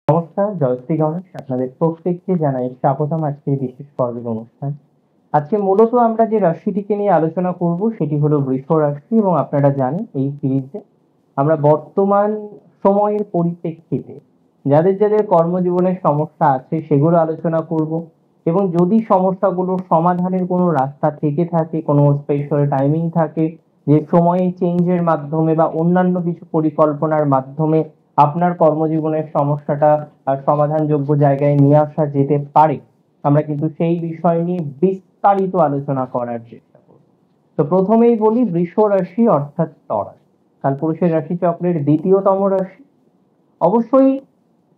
নমস্কার, জয়শ্রী গণেশ। আপনাদের প্রত্যেককে জানাই স্বাগতম আজকের বিশেষ পর্বের অনুষ্ঠান। আজকে মূলত আমরা যে রাশিটিকে নিয়ে আলোচনা করব সেটি হলো বৃষ রাশি, এবং আপনারা জানেন এই সিরিজে আমরা বর্তমান সময়ের পরিপ্রেক্ষিতে যাদের যাদের কর্মজীবনের সমস্যা আছে সেগুলো আলোচনা করব, এবং যদি সমস্যাগুলোর সমাধানের কোনো রাস্তা থেকে থাকে, কোনো স্পেশাল টাইমিং থাকে যে সময়ে চেঞ্জের মাধ্যমে বা অন্যান্য কিছু পরিকল্পনার মাধ্যমে আপনার কর্মজীবনের সমস্যাটা সমাধানযোগ্য জায়গায় নিয়ে আসা যেতে পারে, আমরা কিন্তু সেই বিষয় নিয়ে বিস্তারিত আলোচনা করার চেষ্টা করব। তো প্রথমেই বলি, বৃষ রাশি অর্থাৎ ত্বরা কালপুরুষের রাশিচক্রের দ্বিতীয়তম রাশি, অবশ্যই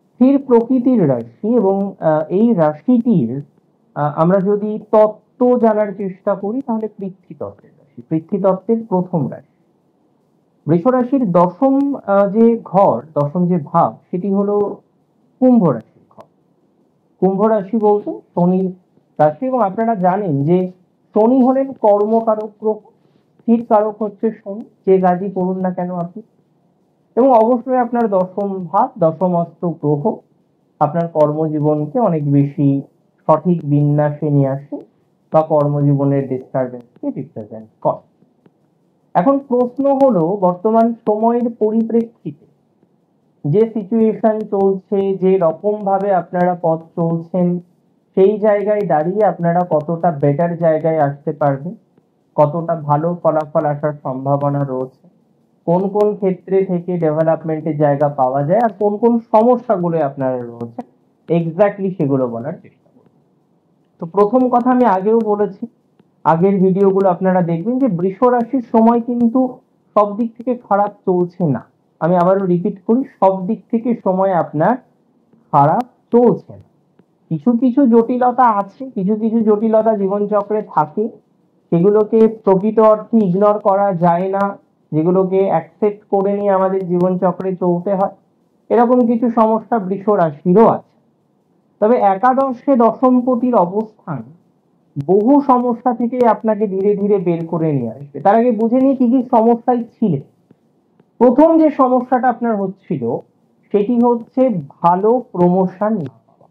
স্থির প্রকৃতির রাশি। এবং এই রাশিটির আমরা যদি তত্ত্ব জানার চেষ্টা করি তাহলে পৃথ্বীতত্ত্বের রাশি, পৃথ্বীতত্ত্বের প্রথম রাশি। বৃষ রাশির দশম যে ঘর, দশম যে ভাব, সেটি হলো কুম্ভ রাশির ঘর। কুম্ভ রাশি বলতে শনির রাশি, এবং আপনারা জানেন যে শনি হলেন কর্মকারক গ্রহ, স্থির কারক হচ্ছে শনি, যে কাজই করুন না কেন আপনি। এবং অবশ্যই আপনার দশম ভাব, দশমস্ত গ্রহ আপনার কর্মজীবনকে অনেক বেশি সঠিক বিন্যাসে নিয়ে আসে বা কর্মজীবনের ডিস্টারবেন্সকে রিপ্রেজেন্ট করে। এখন প্রশ্ন হলো, বর্তমান সময়ের পরিপ্রেক্ষিতে যে সিচুয়েশন চলছে, যে রকম ভাবে আপনারা পথ চলছেন, সেই জায়গায় দাঁড়িয়ে আপনারা কতটা বেটার জায়গায় আসতে পারবেন, কতটা ভালো ফলাফল আসার সম্ভাবনা রয়েছে, কোন কোন ক্ষেত্রে থেকে ডেভেলপমেন্টের জায়গা পাওয়া যায়, আর কোন কোন সমস্যাগুলো আপনারা রয়েছে, এক্স্যাক্টলি সেগুলো বলার চেষ্টা করব। তো প্রথম কথা আমি আগেও বলেছি, আগের ভিডিওগুলো আপনারা দেখবেন যে বৃষ রাশির সময় কিন্তু সব দিক থেকে খারাপ চলছে না। আমি আবারও রিপিট করি, সব দিক থেকে সময় আপনার খারাপ চলছে না। কিছু কিছু জটিলতা আছে, কিছু কিছু জটিলতা জীবনচক্রে থাকে, সেগুলোকে প্রকৃত অর্থে ইগনোর করা যায় না, যেগুলোকে অ্যাকসেপ্ট করে নিয়ে আমাদের জীবনচক্রে চলতে হয়। এরকম কিছু সমস্যা বৃষ রাশিরও আছে। তবে একাদশে দশমপতির অবস্থান বহু সমস্যা থেকে আপনাকে ধীরে ধীরে বের করে নিয়ে আসবে। তার আগে বুঝে নিই কি কি সমস্যায় ছিলেন। প্রথম যে সমস্যাটা আপনার হচ্ছিল সেটি হচ্ছে ভালো প্রমোশন না পাওয়া।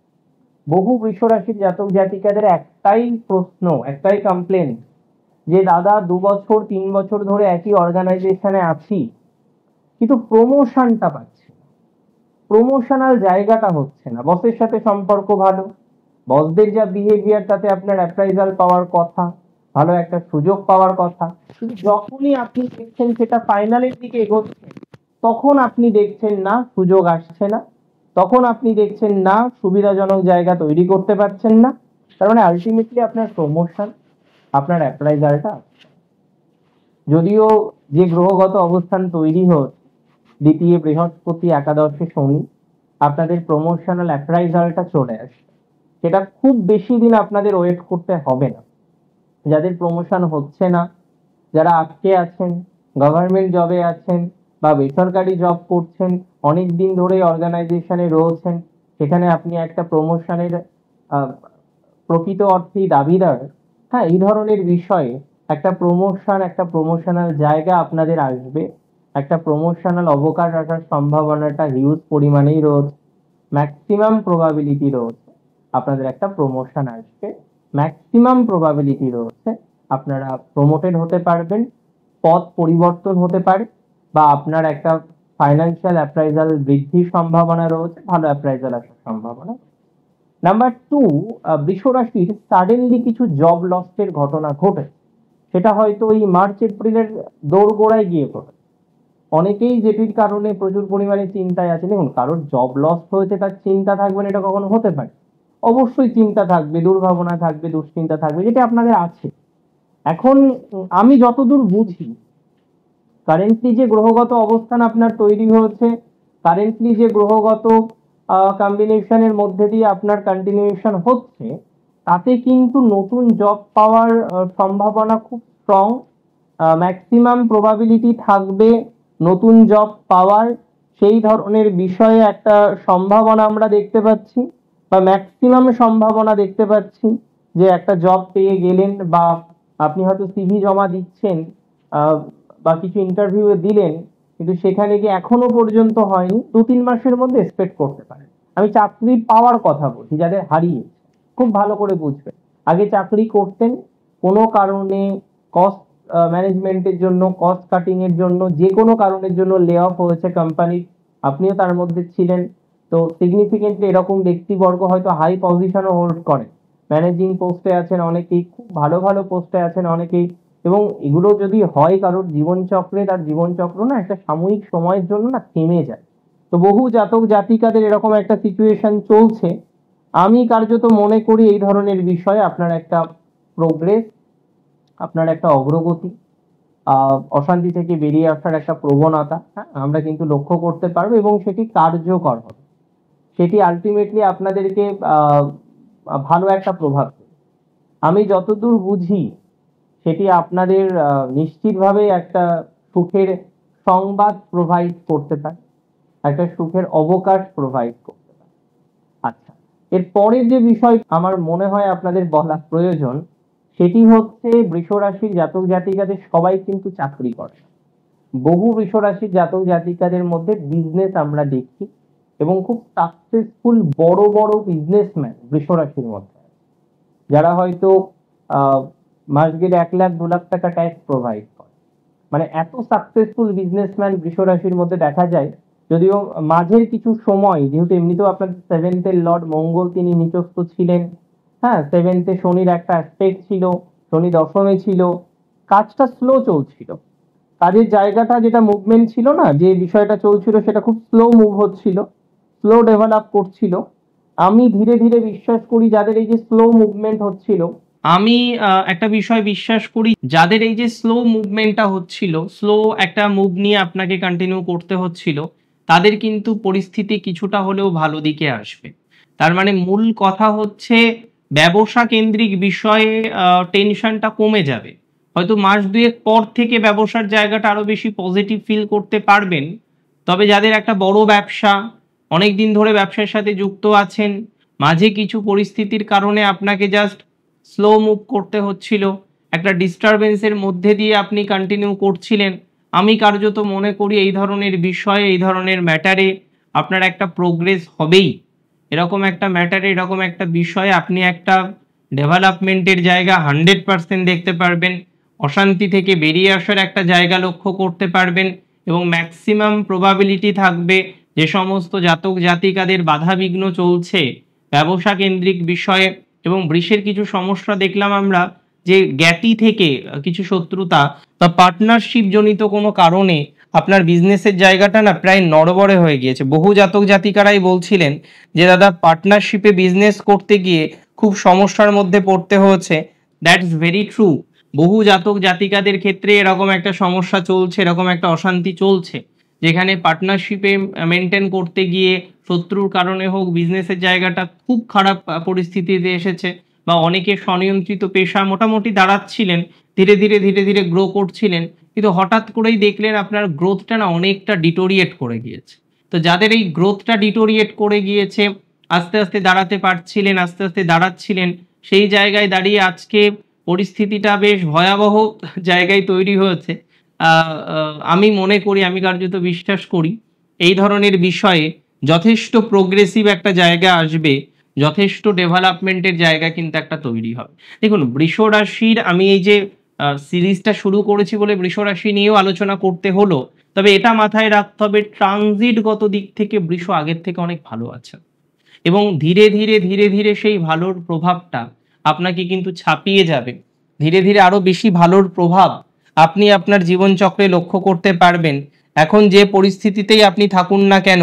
বহু বৃষ রাশির জাতক জাতিকাদের একটাই প্রশ্ন, একটাই কমপ্লেন, যে দাদা 2 বছর 3 বছর ধরে একই অর্গানাইজেশনে আছি, কিন্তু প্রমোশনটা পাচ্ছি না, প্রমোশনাল জায়গাটা হচ্ছে না। বসের সাথে সম্পর্ক ভালো, বসদের যা বিহেভিয়ার তাতে আপনার অ্যাপ্রাইজাল পাওয়ার কথা, ভালো একটা সুযোগ পাওয়ার কথা, কিন্তু যখনই আপনি দেখছেন সেটা ফাইনালের দিকে এগোচ্ছে, তখন আপনি দেখছেন না সুযোগ আসছে না, তখন আপনি দেখছেন না সুবিধাজনক জায়গা তৈরি করতে পারছেন না। তার মানে আলটিমেটলি আপনার প্রমোশন, আপনার অ্যাপ্রাইজালটা, যদিও যে গ্রহগত অবস্থান তৈরি হচ্ছে, দ্বিতীয় বৃহস্পতি, একাদশে শনি, আপনাদের প্রমোশনাল অ্যাপ্রাইজালটা চলে আসে, সেটা খুব বেশি দিন আপনাদের ওয়েট করতে হবে না। যাদের প্রমোশন হচ্ছে না, যারা আটকে আছেন, গভর্নমেন্ট জবে আছেন বা বেসরকারি জব করছেন, অনেক দিন ধরে অর্গানাইজেশনে রয়েছেন, সেখানে আপনি একটা প্রমোশনের প্রকৃত অর্থেই দাবিদার, হ্যাঁ, এই ধরনের বিষয়ে একটা প্রমোশন, একটা প্রমোশনাল জায়গা আপনাদের আসবে, একটা প্রমোশনাল অবকাশ আসার সম্ভাবনাটা হিউজ পরিমাণেই রয়েছে, ম্যাক্সিমাম প্রবাবিলিটি রয়েছে আপনাদের একটা প্রমোশন আসবে, ম্যাক্সিমাম প্রবাবিলিটি রয়েছে আপনারা প্রমোটেড হতে পারবেন, পদ পরিবর্তন হতে পারে, বা আপনার একটা ফাইন্যান্সিয়াল অ্যাপ্রাইজাল বৃদ্ধির সম্ভাবনা রয়েছে, ভালো অ্যাপ্রাইজাল আসার সম্ভাবনা। নাম্বার টু, বৃষ রাশির সাডেনলি কিছু জব লসের ঘটনা ঘটে, সেটা হয়তো এই মার্চ এপ্রিলের দোরগোড়ায় গিয়ে ঘটে। অনেকেই যেটির কারণে প্রচুর পরিমাণে চিন্তায় আছে। দেখুন, কারোর জব লস হয়েছে তার চিন্তা থাকবে না এটা কখনো হতে পারে? অবশ্যই চিন্তা থাকবে, দুর্ভাবনা থাকবে, দুশ্চিন্তা থাকবে, যেটা আপনাদের আছে। এখন আমি যতদূর বুঝি, কারেন্টলি যে গ্রহগত অবস্থান আপনার তৈরি হয়েছে, কারেন্টলি যে গ্রহগত কম্বিনেশনের মধ্যে দিয়ে আপনার কন্টিনিউশন হচ্ছে, তাতে কিন্তু নতুন জব পাওয়ার সম্ভাবনা খুব স্ট্রং, ম্যাক্সিমাম প্রবাবিলিটি থাকবে নতুন জব পাওয়ার, সেই ধরনের বিষয়ে একটা সম্ভাবনা আমরা দেখতে পাচ্ছি, বা ম্যাক্সিমাম সম্ভাবনা দেখতে পাচ্ছি যে একটা জব পেয়ে গেলেন, বা আপনি হয়তো সিভি জমা দিচ্ছেন, বা কিছু ইন্টারভিউ দিলেন, কিন্তু সেখানে গিয়ে এখনো পর্যন্ত হয়নি, 2-3 মাসের মধ্যে এক্সপেক্ট করতে পারেন। আমি চাকরি পাওয়ার কথা বলছি, যাদের হারিয়েছে। খুব ভালো করে বুঝবেন, আগে চাকরি করতেন, কোনো কারণে কস্ট ম্যানেজমেন্টের জন্য, কস্ট কাটিং এর জন্য, যে কোনো কারণের জন্য লে অফ হয়েছে কোম্পানির, আপনিও তার মধ্যে ছিলেন। তো সিগনিফিকেন্টলি এরকম ব্যক্তিবর্গ হয়তো হাই পজিশনও হোল্ড করেন, ম্যানেজিং পোস্টে আছেন অনেকেই, খুব ভালো ভালো পোস্টে আছেন অনেকেই। এবং এগুলো যদি হয় কারোর জীবনচক্রে, তার জীবনচক্র না একটা সাময়িক সময়ের জন্য না থেমে যায়। তো বহু জাতক জাতিকাদের এরকম একটা সিচুয়েশন চলছে। আমি কার্যত মনে করি এই ধরনের বিষয়ে আপনার একটা প্রোগ্রেস, আপনার একটা অগ্রগতি, অশান্তি থেকে বেরিয়ে আসার একটা প্রবণতা, হ্যাঁ, আমরা কিন্তু লক্ষ্য করতে পারবো এবং সেটি কার্যকর হবে। সেটি আলটিমেটলি আপনাদেরকে ভালো একটা প্রভাব দেবে। আমি যতদূর বুঝি সেটি আপনাদের নিশ্চিতভাবে একটা সুখের সংবাদ প্রোভাইড করতে পারে, একটা সুখের অবকাশ প্রোভাইড করতে পারে। আচ্ছা, এর পরের যে বিষয় আমার মনে হয় আপনাদের বলা প্রয়োজন, সেটি হচ্ছে বৃষ রাশির জাতক জাতিকাদের সবাই কিন্তু চাকরি করে না। বহু বৃষ রাশির জাতক জাতিকাদের মধ্যে বিজনেস আমরা দেখি এবং খুব সাকসেসফুল বড় বড় বিজনেসম্যান বৃষ রাশির মধ্যে আছে, যারা হয়তো আহ মাস গেলে 1 লাখ 2 লাখ টাকা ট্যাক্স প্রোভাইড করে। মানে এত সাকসেসফুল বিজনেসম্যান বৃষ রাশির মধ্যে দেখা যায়। যদিও মাঝের কিছু সময়, যেহেতু এমনিতেও আপনাদের সেভেন্থের লর্ড মঙ্গল তিনি নিচস্থ ছিলেন, হ্যাঁ, সেভেন্থে শনির একটা অ্যাসপেক্ট ছিল, শনি দশমে ছিল, কাজটা স্লো চলছিল। কাজের জায়গাটা যেটা মুভমেন্ট ছিল না, যে বিষয়টা চলছিল সেটা খুব স্লো মুভ হচ্ছিল, স্লো ডেভেলপ করছিল। আমি ধীরে ধীরে বিশ্বাস করি যাদের এই যে স্লো মুভমেন্ট হচ্ছিল, আমি একটা বিষয় বিশ্বাস করি, যাদের এই যে স্লো মুভমেন্টটা হচ্ছিল, স্লো একটা মুভ নিয়ে আপনাকে কন্টিনিউ করতে হচ্ছিল, তাদের কিন্তু পরিস্থিতি কিছুটা হলেও ভালো দিকে আসবে। তার মানে মূল কথা হচ্ছে ব্যবসা কেন্দ্রিক বিষয়ে টেনশনটা কমে যাবে। হয়তো মাস দুয়েক পর থেকে ব্যবসার জায়গাটা আরো বেশি পজিটিভ ফিল করতে পারবেন। তবে যাদের একটা বড় ব্যবসা, অনেক দিন ধরে ব্যবসার সাথে যুক্ত আছেন, মাঝে কিছু পরিস্থিতির কারণে আপনাকে জাস্ট স্লো মুভ করতে হচ্ছিল, একটা ডিস্টারবেন্সের মধ্যে দিয়ে আপনি কন্টিনিউ করছিলেন, আমি কার্যত মনে করি এই ধরনের বিষয়ে, এই ধরনের ম্যাটারে আপনার একটা প্রোগ্রেস হবেই। এরকম একটা ম্যাটারে, এরকম একটা বিষয়ে আপনি একটা ডেভেলপমেন্টের জায়গা 100% দেখতে পারবেন, অশান্তি থেকে বেরিয়ে আসার একটা জায়গা লক্ষ্য করতে পারবেন এবং ম্যাক্সিমাম প্রবাবিলিটি থাকবে যে সমস্ত জাতক জাতিকাদের বাধাবিঘ্ন চলছে ব্যবসা কেন্দ্রিক বিষয়ে, এবং বৃষের কিছু সমস্যা দেখলাম আমরা, যে জ্ঞাতি থেকে কিছু শত্রুতা বা পার্টনারশিপ জনিত কোনো কারণে আপনার বিজনেসের জায়গাটা না প্রায় নড়বড়ে হয়ে গিয়েছে। বহু জাতক জাতিকারাই বলছিলেন যে দাদা পার্টনারশিপে বিজনেস করতে গিয়ে খুব সমস্যার মধ্যে পড়তে হয়েছে। That's very true. বহু জাতক জাতিকাদের ক্ষেত্রে এরকম একটা সমস্যা চলছে, এরকম একটা অশান্তি চলছে, যেখানে পার্টনারশিপে মেনটেন করতে গিয়ে শত্রুর কারণে হোক বিজনেসের জায়গাটা খুব খারাপ পরিস্থিতিতে এসেছে, বা অনেকে স্বনিয়ন্ত্রিত পেশা মোটামুটি দাঁড়াচ্ছিলেন, ধীরে ধীরে ধীরে ধীরে গ্রো করছিলেন, কিন্তু হঠাৎ করেই দেখলেন আপনার গ্রোথটা না অনেকটা ডিটোরিয়েট করে গিয়েছে। তো যাদের এই গ্রোথটা ডিটোরিয়েট করে গিয়েছে, আস্তে আস্তে দাঁড়াতে পারছিলেন, আস্তে আস্তে দাঁড়াচ্ছিলেন, সেই জায়গায় দাঁড়িয়ে আজকে পরিস্থিতিটা বেশ ভয়াবহ জায়গায় তৈরি হয়েছে। আমি মনে করি, আমি কার্যত বিশ্বাস করি এই ধরনের বিষয়ে যথেষ্ট প্রোগ্রেসিভ একটা জায়গা আসবে, যথেষ্ট ডেভেলপমেন্টের জায়গা কিন্তু একটা তৈরি হবে। দেখুন, বৃষ রাশির আমি এই যে সিরিজটা শুরু করেছি বলে বৃষ রাশি নিয়েও আলোচনা করতে হলো, তবে এটা মাথায় রাখতে হবে ট্রানজিটগত দিক থেকে বৃষ আগের থেকে অনেক ভালো আছে, এবং ধীরে ধীরে ধীরে ধীরে সেই ভালোর প্রভাবটা আপনাকে কিন্তু ছাপিয়ে যাবে। ধীরে ধীরে আরো বেশি ভালোর প্রভাব আপনি আপনার জীবনচক্রে লক্ষ্য করতে পারবেন। এখন যে পরিস্থিতিতেই আপনি থাকুন না কেন,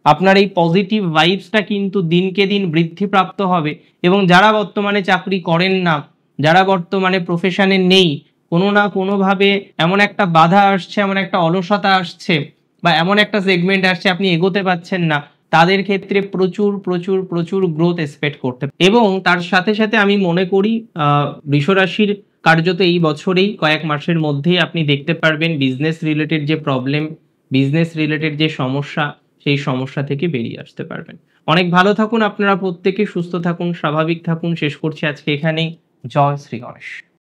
আপনার এই পজিটিভ ভাইবসটা কিন্তু দিনকে দিন বৃদ্ধিপ্রাপ্ত হবে। এবং যারা বর্তমানে চাকরি করেন না, যারা বর্তমানে প্রফেশনে নেই, কোনো না কোনোভাবে এমন একটা বাধা আসছে, এমন একটা অলসতা আসছে, বা এমন একটা সেগমেন্ট আসছে আপনি এগোতে পারছেন না, তাদের ক্ষেত্রে প্রচুর প্রচুর প্রচুর গ্রোথ এক্সপেক্ট করতে। এবং তার সাথে সাথে আমি মনে করি বৃষ রাশির কার্যত এই বছরেই কয়েক মাসের মধ্যেই আপনি দেখতে পারবেন বিজনেস রিলেটেড যে প্রবলেম, বিজনেস রিলেটেড যে সমস্যা, সেই সমস্যা থেকে বেরিয়ে আসতে পারবেন। অনেক ভালো থাকুন আপনারা প্রত্যেকে, সুস্থ থাকুন, স্বাভাবিক থাকুন। শেষ করছি আজকে এখানেই। জয় শ্রী গণেশ।